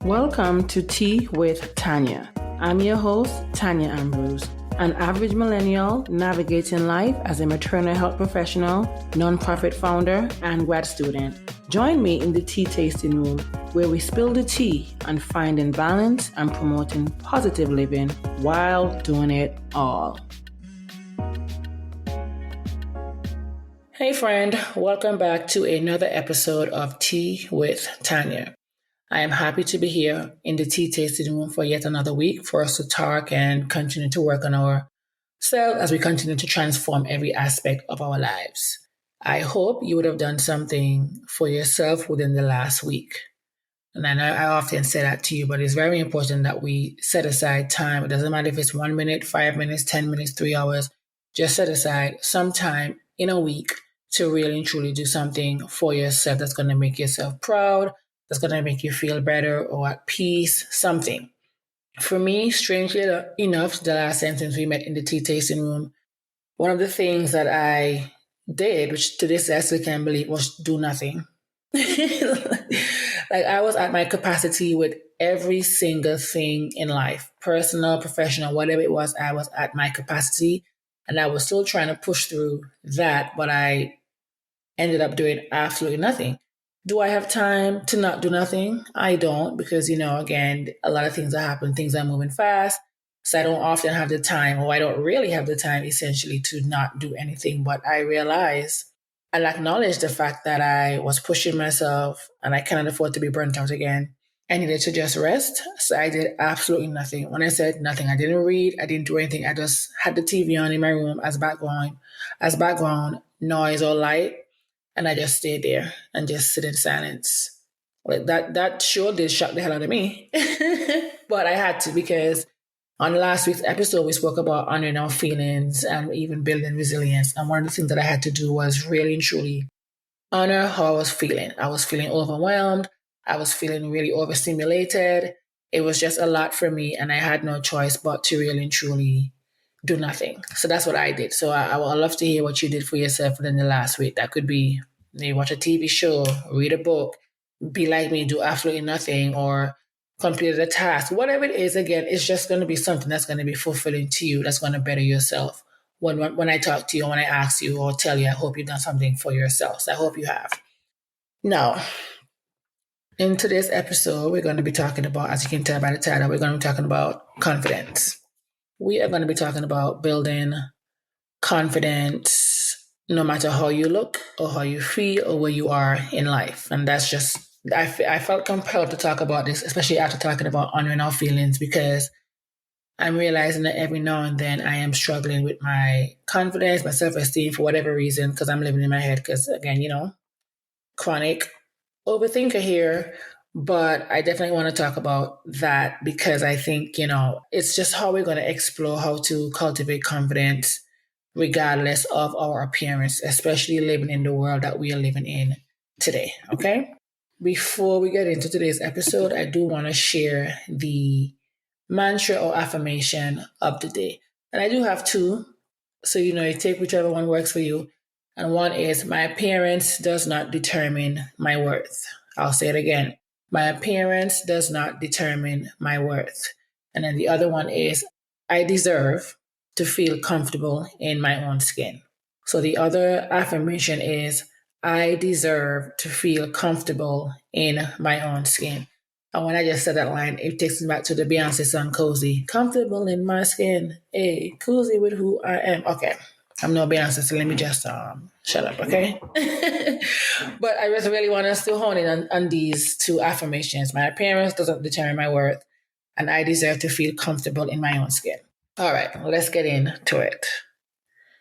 Welcome to Tea with Tanya. I'm your host, Tanya Ambrose, an average millennial navigating life as a maternal health professional, nonprofit founder, and grad student. Join me in the tea tasting room where we spill the tea on finding balance and promoting positive living while doing it all. Hey friend, welcome back to another episode of Tea with Tanya. I am happy to be here in the tea tasting room for yet another week for us to talk and continue to work on ourselves as we continue to transform every aspect of our lives. I hope you would have done something for yourself within the last week. And I know I often say that to you, but it's very important that we set aside time. It doesn't matter if it's 1 minute, 5 minutes, 10 minutes, 3 hours. Just set aside some time in a week to really and truly do something for yourself that's going to make yourself proud, that's going to make you feel better or at peace, something. For me, strangely enough, the last time since we met in the tea tasting room, one of the things that I did, which to this day I still can't believe, was do nothing. Like I was at my capacity with every single thing in life, personal, professional, whatever it was, I was at my capacity. And I was still trying to push through that, but I ended up doing absolutely nothing. Do I have time to not do nothing? I don't, because, again, a lot of things that happen, things are moving fast. So I don't often have the time, or I don't really have the time essentially to not do anything. But I realize I'll acknowledge the fact that I was pushing myself and I cannot afford to be burnt out again. I needed to just rest. So I did absolutely nothing. When I said nothing, I didn't read, I didn't do anything. I just had the TV on in my room as background noise or light. And I just stayed there and just sit in silence. Like that sure did shock the hell out of me. But I had to, because on last week's episode, we spoke about honoring our feelings and even building resilience. And one of the things that I had to do was really and truly honor how I was feeling. I was feeling overwhelmed. I was feeling really overstimulated. It was just a lot for me. And I had no choice but to really and truly do nothing. So that's what I did. So I would love to hear what you did for yourself within the last week. That could be maybe watch a TV show, read a book, be like me, do absolutely nothing, or complete a task. Whatever it is, again, it's just going to be something that's going to be fulfilling to you, that's going to better yourself. When I talk to you, when I ask you or tell you, I hope you've done something for yourself. So I hope you have. Now, in today's episode, we're going to be talking about, as you can tell by the title, we're going to be talking about confidence. We are going to be talking about building confidence no matter how you look or how you feel or where you are in life. And that's just, I felt compelled to talk about this, especially after talking about honoring our feelings, because I'm realizing that every now and then I am struggling with my confidence, my self-esteem for whatever reason, because I'm living in my head. Because again, chronic overthinker here. But I definitely want to talk about that because I think, it's just how we're going to explore how to cultivate confidence regardless of our appearance, especially living in the world that we are living in today. Okay. Before we get into today's episode, I do want to share the mantra or affirmation of the day. And I do have two. So, you take whichever one works for you. And one is, my appearance does not determine my worth. I'll say it again. My appearance does not determine my worth. And then the other one is, I deserve to feel comfortable in my own skin. So the other affirmation is, I deserve to feel comfortable in my own skin. And when I just said that line, it takes me back to the Beyonce song, Cozy. Comfortable in my skin. Hey, cozy with who I am. Okay. I'm no Beyonce, so let me just shut up, okay? But I just really want us to hone in on these two affirmations. My appearance doesn't determine my worth, and I deserve to feel comfortable in my own skin. All right, let's get into it.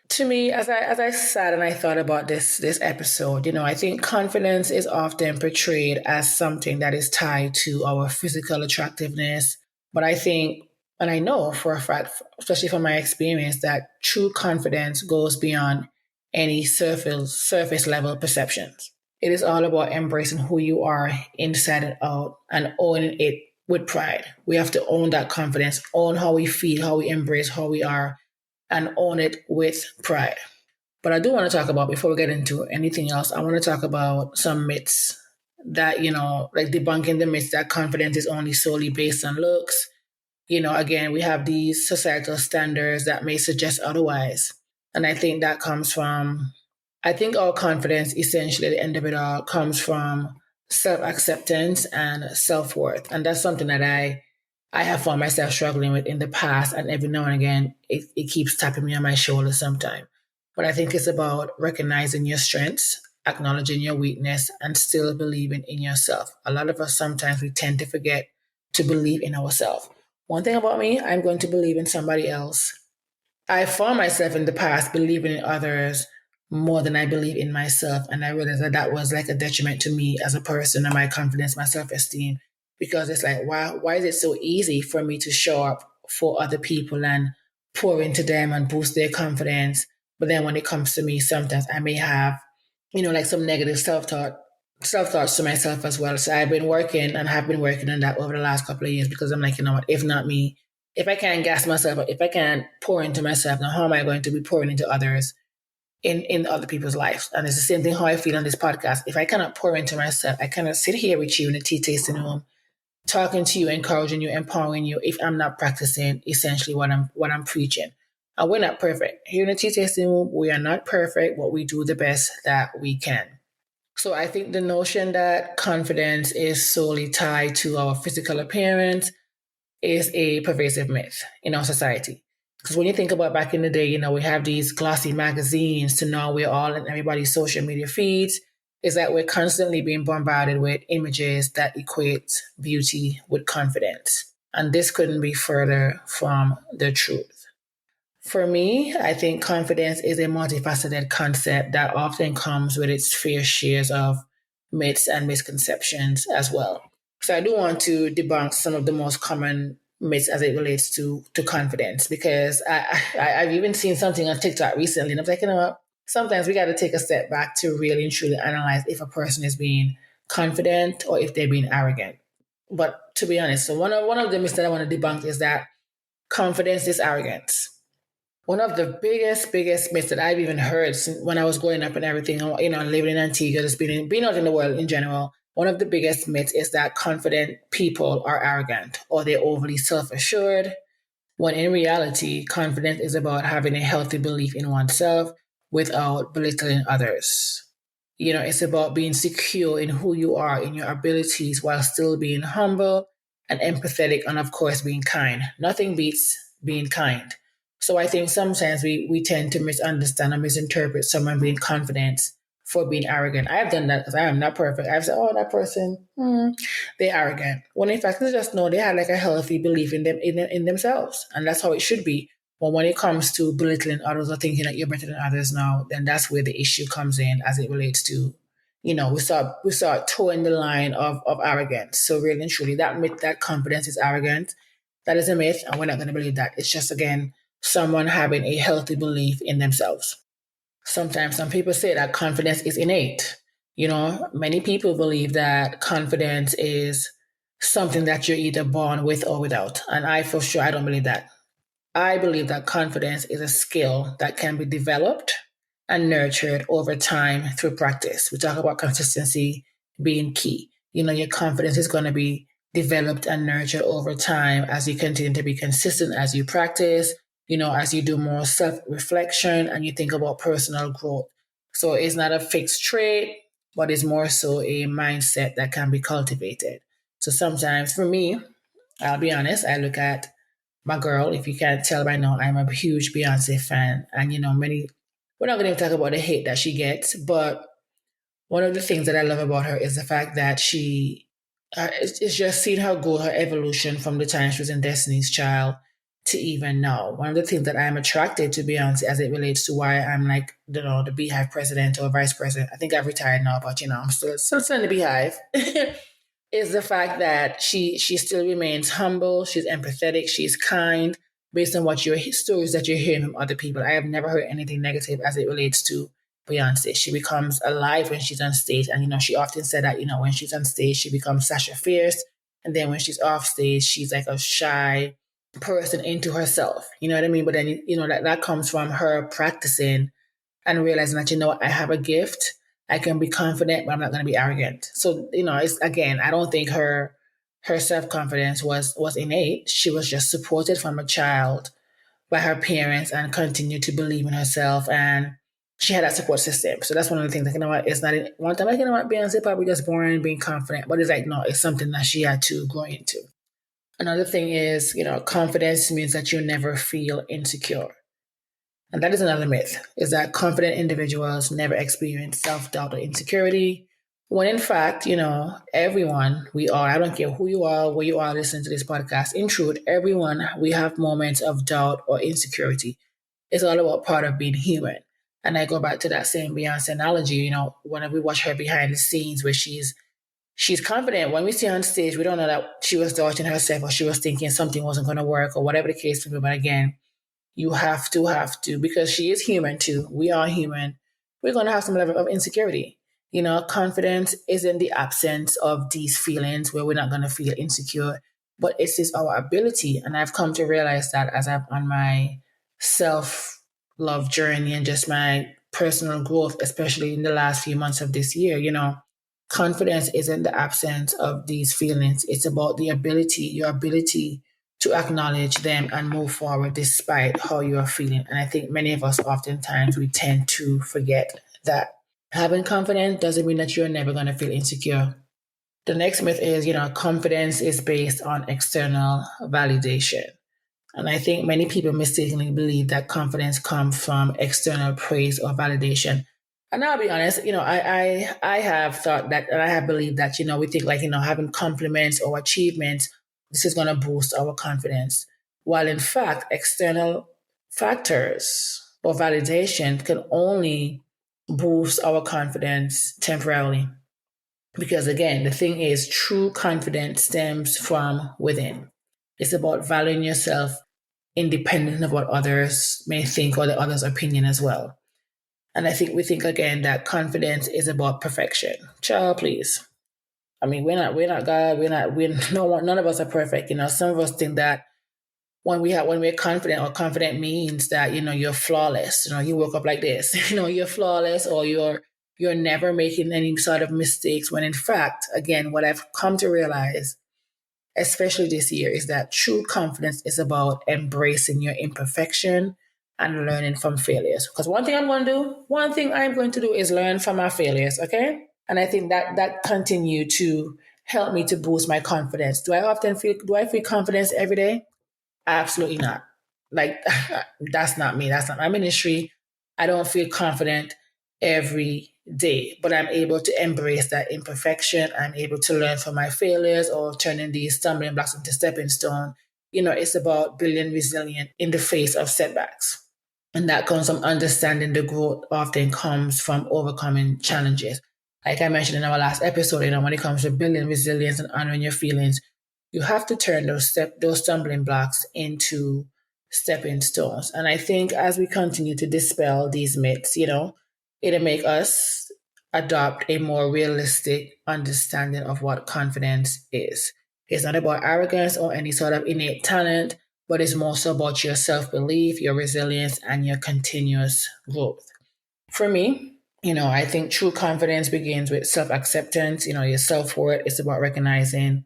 To me, as I sat and I thought about this episode, I think confidence is often portrayed as something that is tied to our physical attractiveness. But I think, and I know for a fact, especially from my experience, that true confidence goes beyond any surface level perceptions. It is all about embracing who you are inside and out and owning it with pride. We have to own that confidence, own how we feel, how we embrace how we are, and own it with pride. But I do want to talk about, before we get into anything else, I want to talk about some myths that, like debunking the myth that confidence is only solely based on looks. Again, we have these societal standards that may suggest otherwise. And I think that comes from, I think our confidence essentially at the end of it all comes from self acceptance and self worth. And that's something that I have found myself struggling with in the past. And every now and again, it keeps tapping me on my shoulder sometimes. But I think it's about recognizing your strengths, acknowledging your weakness, and still believing in yourself. A lot of us sometimes we tend to forget to believe in ourselves. One thing about me, I'm going to believe in somebody else. I found myself in the past believing in others more than I believe in myself. And I realized that that was like a detriment to me as a person and my confidence, my self esteem, because it's like, why is it so easy for me to show up for other people and pour into them and boost their confidence? But then when it comes to me, sometimes I may have, like some negative self thoughts to myself as well. So I've been working and have been working on that over the last couple of years because I'm like, what, if not me, if I can't gas myself up, if I can't pour into myself, now how am I going to be pouring into others in other people's lives? And it's the same thing how I feel on this podcast. If I cannot pour into myself, I cannot sit here with you in a tea tasting room, talking to you, encouraging you, empowering you, if I'm not practicing essentially what I'm preaching. And we're not perfect. Here in the tea tasting room, we are not perfect, but we do the best that we can. So I think the notion that confidence is solely tied to our physical appearance is a pervasive myth in our society. Because when you think about back in the day, we have these glossy magazines to now we're all in everybody's social media feeds. Is that we're constantly being bombarded with images that equate beauty with confidence. And this couldn't be further from the truth. For me, I think confidence is a multifaceted concept that often comes with its fair shares of myths and misconceptions as well. So I do want to debunk some of the most common myths as it relates to confidence, because I've even seen something on TikTok recently, and I'm like, what? Sometimes we got to take a step back to really and truly analyze if a person is being confident or if they're being arrogant. But to be honest, so one of the myths that I want to debunk is that confidence is arrogance. One of the biggest myths that I've even heard since when I was growing up and everything, living in Antigua, just being out in the world in general, one of the biggest myths is that confident people are arrogant or they're overly self-assured, when in reality, confidence is about having a healthy belief in oneself without belittling others. It's about being secure in who you are, in your abilities, while still being humble and empathetic, and of course, being kind. Nothing beats being kind. So I think sometimes we tend to misunderstand or misinterpret someone being confident for being arrogant. I have done that because I am not perfect. I've said, oh, that person, they're arrogant. When in fact, they just know they had like a healthy belief in them in themselves, and that's how it should be. But when it comes to belittling others or thinking that you're better than others now, then that's where the issue comes in as it relates to, we start towing the line of arrogance. So really and truly, that myth that confidence is arrogant, that is a myth, and we're not going to believe that. It's just, again, someone having a healthy belief in themselves. Sometimes some people say that confidence is innate. Many people believe that confidence is something that you're either born with or without. And for sure, I don't believe that. I believe that confidence is a skill that can be developed and nurtured over time through practice. We talk about consistency being key. Your confidence is going to be developed and nurtured over time as you continue to be consistent, as you practice, as you do more self-reflection and you think about personal growth. So it's not a fixed trait, but it's more so a mindset that can be cultivated. So sometimes for me, I'll be honest, I look at my girl. If you can't tell by now, I'm a huge Beyonce fan. And, we're not going to talk about the hate that she gets, but one of the things that I love about her is the fact that it's just seeing her go, her evolution from the time she was in Destiny's Child to even now. One of the things that I'm attracted to Beyonce as it relates to why I'm like, the Beehive president or vice president. I think I've retired now, but I'm still in the Beehive. Is the fact that she still remains humble, she's empathetic, she's kind, based on what your stories that you're hearing from other people. I have never heard anything negative as it relates to Beyonce. She becomes alive when she's on stage. And, she often said that, when she's on stage, she becomes Sasha Fierce. And then when she's off stage, she's like a shy person into herself. You know what I mean? But then, that comes from her practicing and realizing that, I have a gift I can be confident, but I'm not going to be arrogant. So, it's again, I don't think her self-confidence was innate. She was just supported from a child by her parents and continued to believe in herself, and she had that support system. So that's one of the things, like, it's not one time, like, Beyonce probably just born being confident, but it's like, no, it's something that she had to grow into. Another thing is, confidence means that you never feel insecure. And that is another myth, is that confident individuals never experience self-doubt or insecurity. When in fact, everyone, we are, I don't care who you are, where you are listening to this podcast, in truth, everyone, we have moments of doubt or insecurity. It's all about part of being human. And I go back to that same Beyonce analogy, whenever we watch her behind the scenes where she's confident. When we see her on stage, we don't know that she was doubting herself or she was thinking something wasn't going to work or whatever the case may be. But again, you have to, because she is human too. We are human. We're going to have some level of insecurity. Confidence isn't the absence of these feelings where we're not going to feel insecure, but it's just our ability. And I've come to realize that as I'm on my self love journey and just my personal growth, especially in the last few months of this year, confidence isn't the absence of these feelings. It's about your ability to acknowledge them and move forward despite how you are feeling. And I think many of us oftentimes we tend to forget that. Having confidence doesn't mean that you're never going to feel insecure. The next myth is, confidence is based on external validation. And I think many people mistakenly believe that confidence comes from external praise or validation. And I'll be honest, I have thought that, and I have believed that, we think like, having compliments or achievements, this is going to boost our confidence. While in fact, external factors or validation can only boost our confidence temporarily. Because again, the thing is, true confidence stems from within. It's about valuing yourself independent of what others may think or the others' opinion as well. And I think we think again that confidence is about perfection. Child, please. I mean, we're not God. None of us are perfect. Some of us think that when we're confident, or confident means that, you're flawless. You woke up like this, you're flawless, or you're never making any sort of mistakes. When in fact, again, what I've come to realize, especially this year, is that true confidence is about embracing your imperfection and learning from failures. Because one thing I'm going to do is learn from my failures, okay? And I think that continue to help me to boost my confidence. Do I feel confidence every day? Absolutely not. Like, that's not me. That's not my ministry. I don't feel confident every day, but I'm able to embrace that imperfection. I'm able to learn from my failures or turning these stumbling blocks into stepping stone. It's about building resilience in the face of setbacks. And that comes from understanding the growth often comes from overcoming challenges. Like I mentioned in our last episode, when it comes to building resilience and honoring your feelings, you have to turn those stumbling blocks into stepping stones. And I think as we continue to dispel these myths, it'll make us adopt a more realistic understanding of what confidence is. It's not about arrogance or any sort of innate talent, but it's more so about your self-belief, your resilience, and your continuous growth. For me, I think true confidence begins with self-acceptance. Your self-worth is about recognizing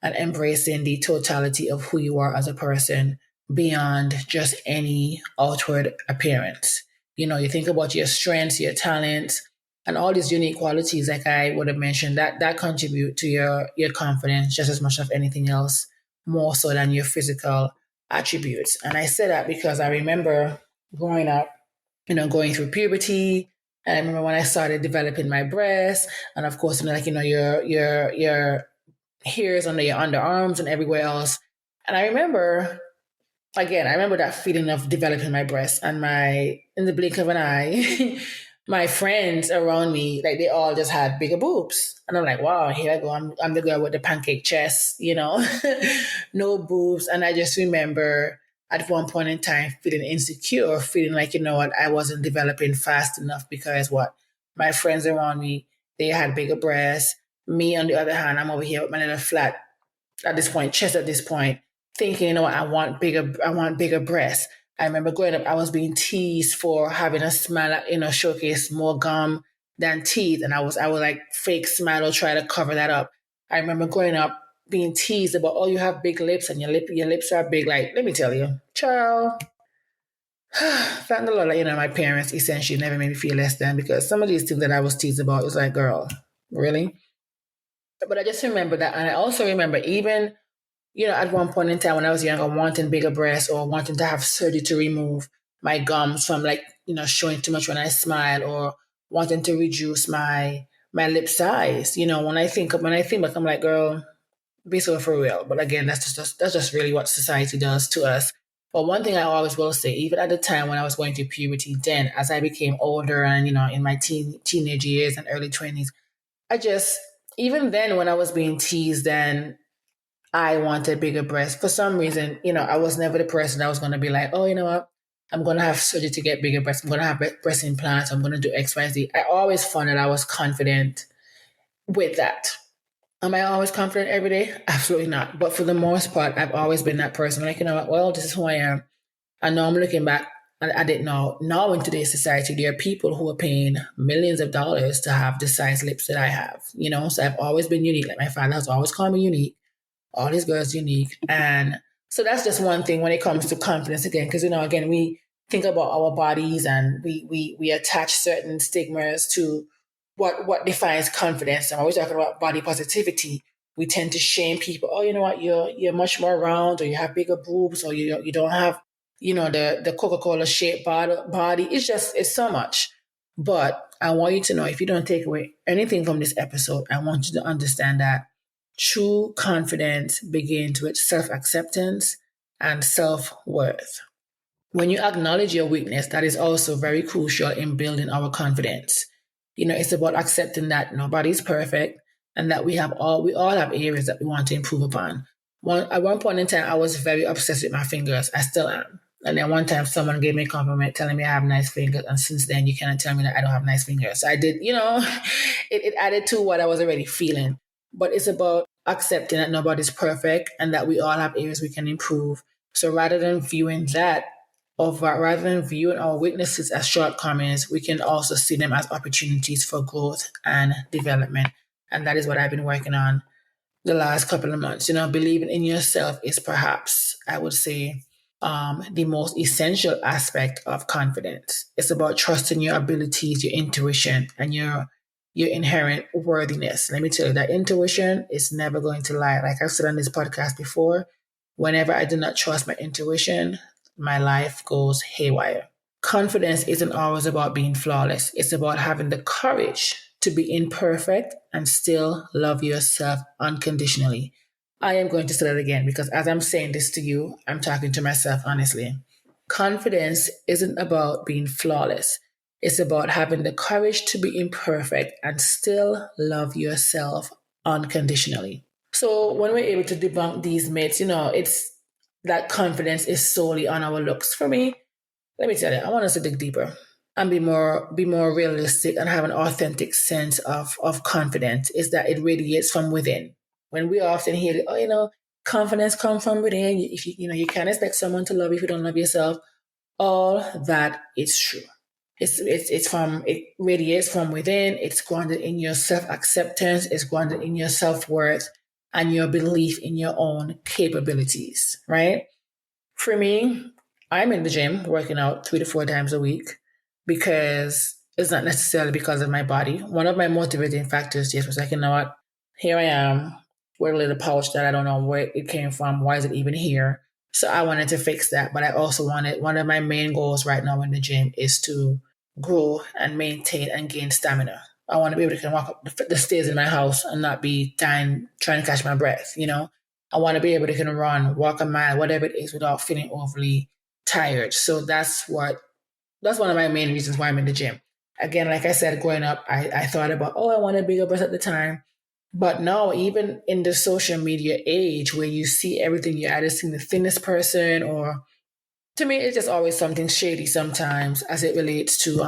and embracing the totality of who you are as a person beyond just any outward appearance. You think about your strengths, your talents, and all these unique qualities, like I would have mentioned, that contribute to your confidence just as much as anything else, more so than your physical attributes. And I say that because I remember growing up, going through puberty. And I remember when I started developing my breasts, and of course, your hairs under your underarms and everywhere else. And I remember that feeling of developing my breasts, and in the blink of an eye, my friends around me, like, they all just had bigger boobs. And I'm like, wow, here I go. I'm the girl with the pancake chest, no boobs. And I just remember at one point in time feeling insecure, feeling like, I wasn't developing fast enough because my friends around me, they had bigger breasts. Me, on the other hand, I'm over here with my little flat chest at this point, thinking, I want bigger breasts. I remember growing up, I was being teased for having a smile, showcase more gum than teeth. And I would like fake smile or try to cover that up. I remember growing up being teased about, oh, you have big lips and your lips are big. Like, let me tell you, child, thank the Lord, my parents essentially never made me feel less than, because some of these things that I was teased about was like, girl, really? But I just remember that. And I also remember even, at one point in time when I was younger, wanting bigger breasts or wanting to have surgery to remove my gums from like, showing too much when I smile, or wanting to reduce my lip size. When I think back, I'm like, girl, be so for real. But again, that's just really what society does to us. But one thing I always will say, even at the time when I was going through puberty, then as I became older and in my teenage years and early 20s, I just, even then when I was being teased and I wanted bigger breasts, for some reason, I was never the person that was going to be like, oh, you know what, I'm going to have surgery to get bigger breasts, I'm going to have breast implants, I'm going to do X, Y, Z. I always found that I was confident with that. Am I always confident every day? Absolutely not. But for the most part, I've always been that person. Like, well, this is who I am. I know I'm looking back. I didn't know. Now in today's society, there are people who are paying millions of dollars to have the size lips that I have. So I've always been unique. Like my father has always called me unique. All his girls unique. And so that's just one thing when it comes to confidence again. Because, again, we think about our bodies and we attach certain stigmas to what defines confidence. And when we're talking about body positivity, we tend to shame people. Oh, you know what? You're much more round, or you have bigger boobs, or you don't have the Coca-Cola shaped body. It's so much. But I want you to know, if you don't take away anything from this episode, I want you to understand that true confidence begins with self-acceptance and self-worth. When you acknowledge your weakness, that is also very crucial in building our confidence. It's about accepting that nobody's perfect and that we all have areas that we want to improve upon. At one point in time, I was very obsessed with my fingers. I still am. And then one time someone gave me a compliment telling me I have nice fingers. And since then, you cannot tell me that I don't have nice fingers. So I did, it added to what I was already feeling. But it's about accepting that nobody's perfect and that we all have areas we can improve. So rather than viewing our weaknesses as shortcomings, we can also see them as opportunities for growth and development. And that is what I've been working on the last couple of months. Believing in yourself is perhaps, I would say, the most essential aspect of confidence. It's about trusting your abilities, your intuition, and your inherent worthiness. Let me tell you that intuition is never going to lie. Like I've said on this podcast before, whenever I do not trust my intuition, my life goes haywire. Confidence isn't always about being flawless. It's about having the courage to be imperfect and still love yourself unconditionally. I am going to say that again, because as I'm saying this to you, I'm talking to myself honestly. Confidence isn't about being flawless. It's about having the courage to be imperfect and still love yourself unconditionally. So when we're able to debunk these myths, it's that confidence is solely on our looks. For me, let me tell you, I want us to dig deeper and be more realistic and have an authentic sense of confidence. Is that it radiates from within. When we often hear, oh, confidence comes from within. If you can't expect someone to love you if you don't love yourself. All that is true. It radiates from within. It's grounded in your self-acceptance. It's grounded in your self-worth and your belief in your own capabilities, right? For me, I'm in the gym working out 3 to 4 times a week because it's not necessarily because of my body. One of my motivating factors just was like, you know what? Here I am with a little pouch that I don't know where it came from. Why is it even here? So I wanted to fix that. But I also wanted, one of my main goals right now in the gym is to grow and maintain and gain stamina. I want to be able to walk up the stairs in my house and not be trying to catch my breath, I want to be able to run, walk a mile, whatever it is, without feeling overly tired. So that's one of my main reasons why I'm in the gym. Again, like I said, growing up, I thought about, oh, I wanted bigger breasts at the time. But now, even in the social media age where you see everything, you're either seeing the thinnest person, or to me, it's just always something shady sometimes as it relates to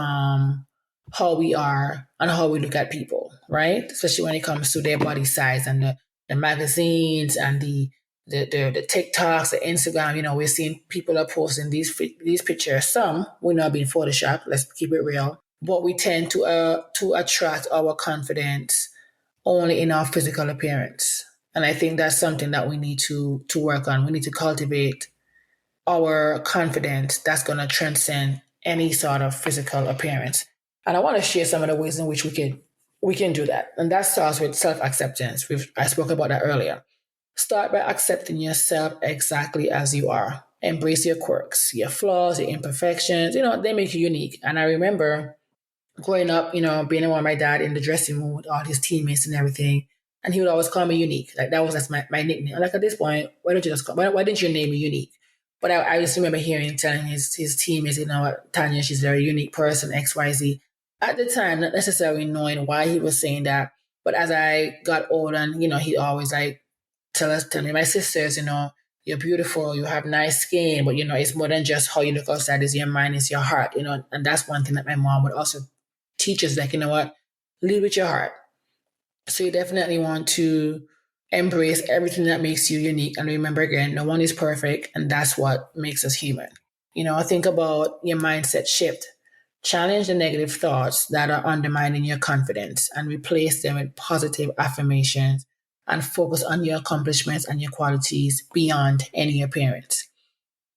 how we are and how we look at people, right? Especially when it comes to their body size and the magazines and the TikToks, the Instagram. We're seeing people are posting these pictures. Some will not be photoshopped. Let's keep it real. but we tend to attract our confidence only in our physical appearance. And I think that's something that we need to work on. We need to cultivate our confidence that's going to transcend any sort of physical appearance. And I want to share some of the ways in which we can do that. And that starts with self-acceptance. I spoke about that earlier. Start by accepting yourself exactly as you are. Embrace your quirks, your flaws, your imperfections. They make you unique. And I remember growing up, being around my dad in the dressing room with all his teammates and everything. And he would always call me Unique. Like that was that's my nickname. Like at this point, why don't you just why didn't you name me Unique? But I just remember telling his teammates, Tanya, she's a very unique person, XYZ. At the time, not necessarily knowing why he was saying that. But as I got older and, he always like tell me, my sisters, you're beautiful, you have nice skin, but it's more than just how you look outside, it's your mind, it's your heart, and that's one thing that my mom would also teach us, like, lead with your heart. So you definitely want to embrace everything that makes you unique. And remember again, no one is perfect, and that's what makes us human. Think about your mindset shift. Challenge the negative thoughts that are undermining your confidence and replace them with positive affirmations and focus on your accomplishments and your qualities beyond any appearance.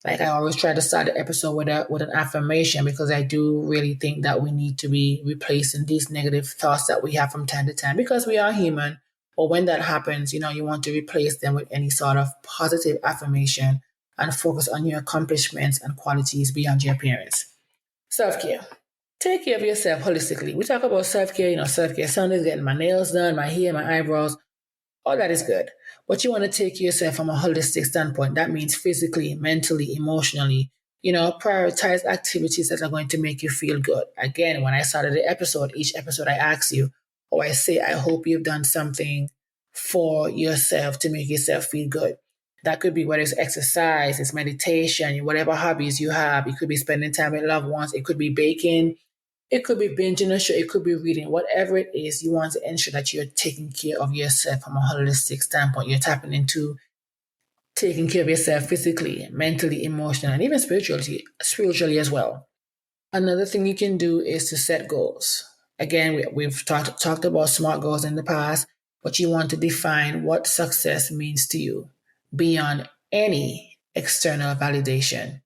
Like I always try to start the episode with an affirmation because I do really think that we need to be replacing these negative thoughts that we have from time to time because we are human. Or when that happens, you want to replace them with any sort of positive affirmation and focus on your accomplishments and qualities beyond your appearance. Self-care. Take care of yourself holistically. We talk about self-care, self-care Sundays, getting my nails done, my hair, my eyebrows. All that is good. But you want to take yourself from a holistic standpoint. That means physically, mentally, emotionally. Prioritize activities that are going to make you feel good. Again, when I started the episode, each episode I ask you, or I say, I hope you've done something for yourself to make yourself feel good. That could be whether it's exercise, it's meditation, whatever hobbies you have. It could be spending time with loved ones. It could be baking. It could be binging a show, it could be reading, whatever it is, you want to ensure that you're taking care of yourself from a holistic standpoint. You're tapping into taking care of yourself physically, mentally, emotionally, and even spiritually as well. Another thing you can do is to set goals. Again, we've talked about SMART goals in the past, but you want to define what success means to you beyond any external validation.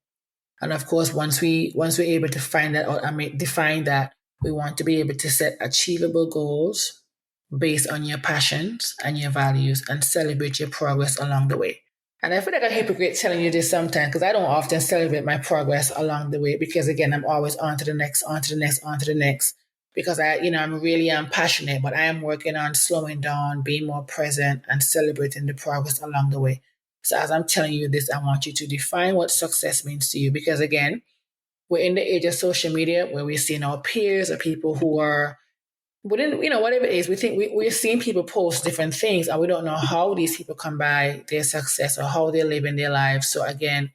And of course, once we're able to find that out and define that, we want to be able to set achievable goals based on your passions and your values and celebrate your progress along the way. And I feel like a hypocrite telling you this sometimes because I don't often celebrate my progress along the way because again, I'm always on to the next, on to the next, on to the next. Because I'm really passionate, but I am working on slowing down, being more present, and celebrating the progress along the way. So as I'm telling you this, I want you to define what success means to you. Because again, we're in the age of social media where we're seeing our peers or people who are within, whatever it is, we think we're seeing people post different things and we don't know how these people come by their success or how they're living their lives. So again,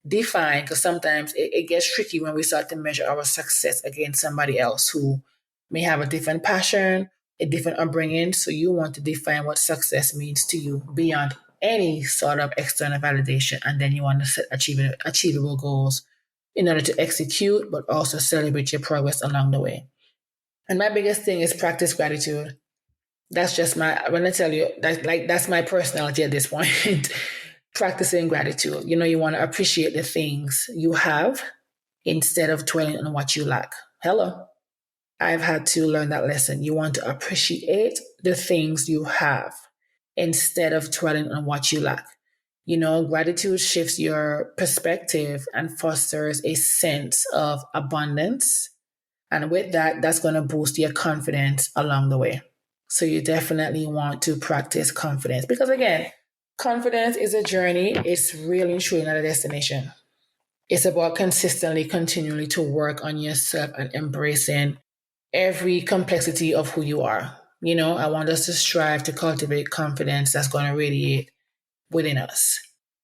define, because sometimes it gets tricky when we start to measure our success against somebody else who may have a different passion, a different upbringing. So you want to define what success means to you beyond any sort of external validation. And then you want to set achievable goals in order to execute, but also celebrate your progress along the way. And my biggest thing is practice gratitude. That's just when I tell you that's my personality at this point. Practicing gratitude. You want to appreciate the things you have instead of dwelling on what you lack. Hello. I've had to learn that lesson. You want to appreciate the things you have instead of dwelling on what you lack. Gratitude shifts your perspective and fosters a sense of abundance. And with that, that's going to boost your confidence along the way. So you definitely want to practice confidence because again, confidence is a journey. It's really truly not a destination. It's about consistently, continually to work on yourself and embracing every complexity of who you are. I want us to strive to cultivate confidence that's going to radiate within us.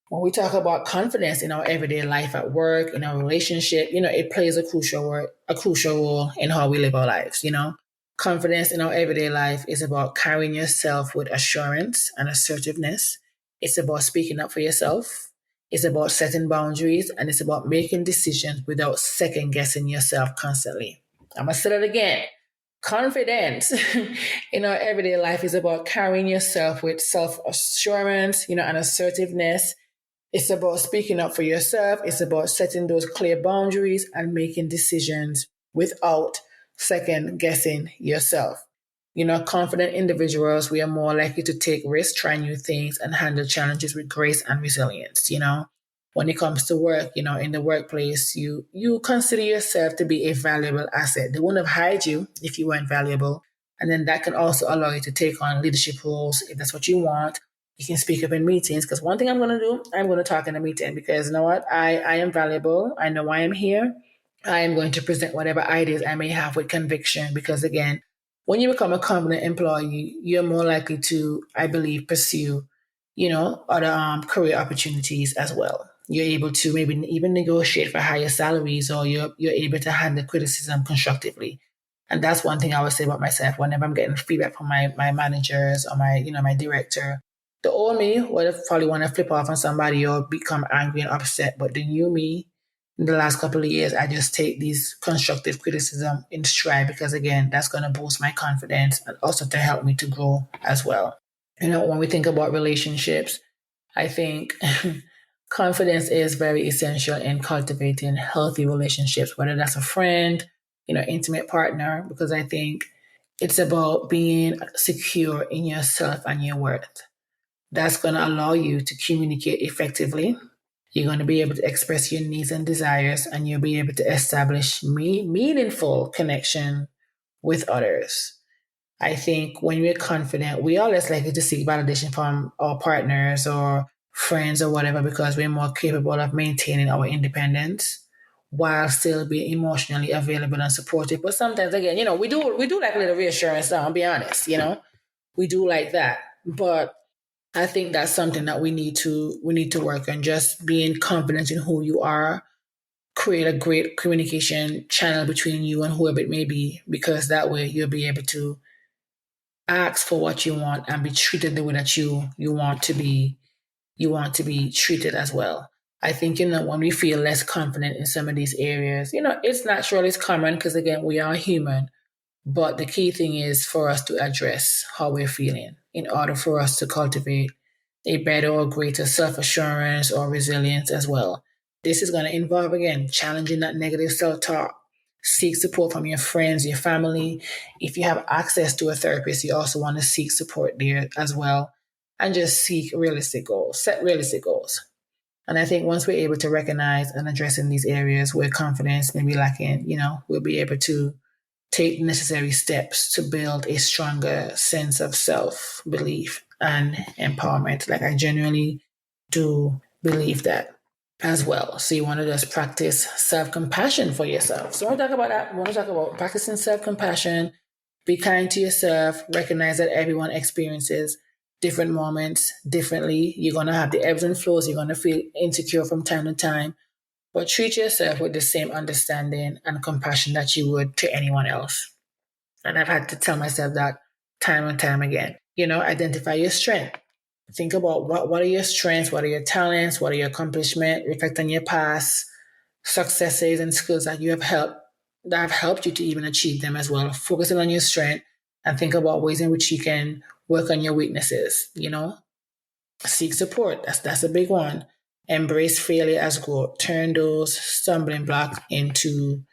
When we talk about confidence in our everyday life at work, in our relationship, it plays a crucial role in how we live our lives. Confidence in our everyday life is about carrying yourself with assurance and assertiveness. It's about speaking up for yourself. It's about setting boundaries and it's about making decisions without second guessing yourself constantly. I'm going to say it again. Confidence in our everyday life is about carrying yourself with self-assurance, and assertiveness. It's about speaking up for yourself. It's about setting those clear boundaries and making decisions without second guessing yourself. Confident individuals, we are more likely to take risks, try new things, and handle challenges with grace and resilience. When it comes to work, in the workplace, you consider yourself to be a valuable asset. They wouldn't have hired you if you weren't valuable. And then that can also allow you to take on leadership roles if that's what you want. You can speak up in meetings, because one thing I'm going to do, I'm going to talk in a meeting, because you know what? I am valuable. I know why I'm here. I am going to present whatever ideas I may have with conviction, because again, when you become a confident employee, you're more likely to, I believe, pursue, other career opportunities as well. You're able to maybe even negotiate for higher salaries, or you're able to handle criticism constructively. And that's one thing I would say about myself. Whenever I'm getting feedback from my managers or my director, the old me would probably want to flip off on somebody or become angry and upset. But the new me, in the last couple of years, I just take these constructive criticism in stride, because again, that's going to boost my confidence and also to help me to grow as well. When we think about relationships, I think confidence is very essential in cultivating healthy relationships, whether that's a friend, intimate partner, because I think it's about being secure in yourself and your worth. That's going to allow you to communicate effectively. You're going to be able to express your needs and desires, and you'll be able to establish meaningful connection with others. I think when we're confident, we are less likely to seek validation from our partners or friends or whatever, because we're more capable of maintaining our independence while still being emotionally available and supportive. But sometimes, again, we do like a little reassurance. I'll be honest, we do like that, but I think that's something that we need to work on. Just being confident in who you are, create a great communication channel between you and whoever it may be, because that way you'll be able to ask for what you want and be treated the way that you want to be treated as well. I think, when we feel less confident in some of these areas, it's natural, it's common, because again, we are human. But the key thing is for us to address how we're feeling in order for us to cultivate a better or greater self-assurance or resilience as well. This is going to involve, again, challenging that negative self-talk. Seek support from your friends, your family. If you have access to a therapist, you also want to seek support there as well. And just seek realistic goals, set realistic goals. And I think once we're able to recognize and address in these areas where confidence may be lacking, we'll be able to take necessary steps to build a stronger sense of self-belief and empowerment. Like, I genuinely do believe that as well. So you want to just practice self-compassion for yourself. So when we talk about that, we want to talk about practicing self-compassion. Be kind to yourself. Recognize that everyone experiences different moments differently. You're going to have the ebbs and flows. You're going to feel insecure from time to time. But treat yourself with the same understanding and compassion that you would to anyone else. And I've had to tell myself that time and time again. Identify your strength. Think about what are your strengths, what are your talents, what are your accomplishments. Reflect on your past successes and skills that have helped you to even achieve them as well. Focusing on your strength and think about ways in which you can work on your weaknesses. Seek support. That's a big one. Embrace failure as growth. Turn those stumbling blocks into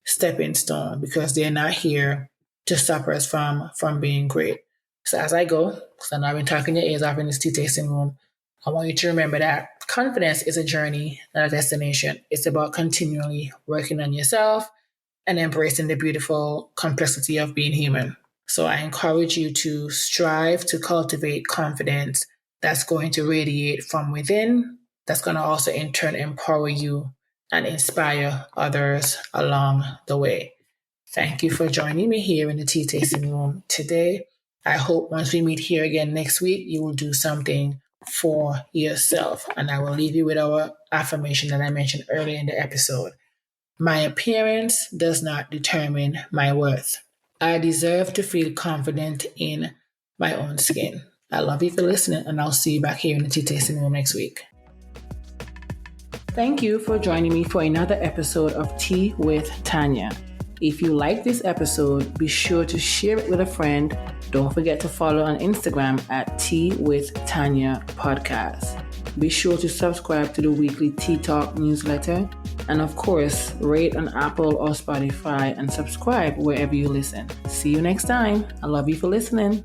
stepping stone, because they're not here to stop us from being great. So as I go, because I know I've been talking your ears off in this tea tasting room, I want you to remember that confidence is a journey, not a destination. It's about continually working on yourself and embracing the beautiful complexity of being human. So I encourage you to strive to cultivate confidence that's going to radiate from within, that's going to also in turn empower you and inspire others along the way. Thank you for joining me here in the tea tasting room today. I hope once we meet here again next week, you will do something for yourself. And I will leave you with our affirmation that I mentioned earlier in the episode. My appearance does not determine my worth. I deserve to feel confident in my own skin. I love you for listening, and I'll see you back here in the tea tasting room next week. Thank you for joining me for another episode of Tea with Tanya. If you like this episode, be sure to share it with a friend. Don't forget to follow on Instagram at Tea with Tanya Podcast. Be sure to subscribe to the weekly Tea Talk newsletter. And of course, rate on Apple or Spotify and subscribe wherever you listen. See you next time. I love you for listening.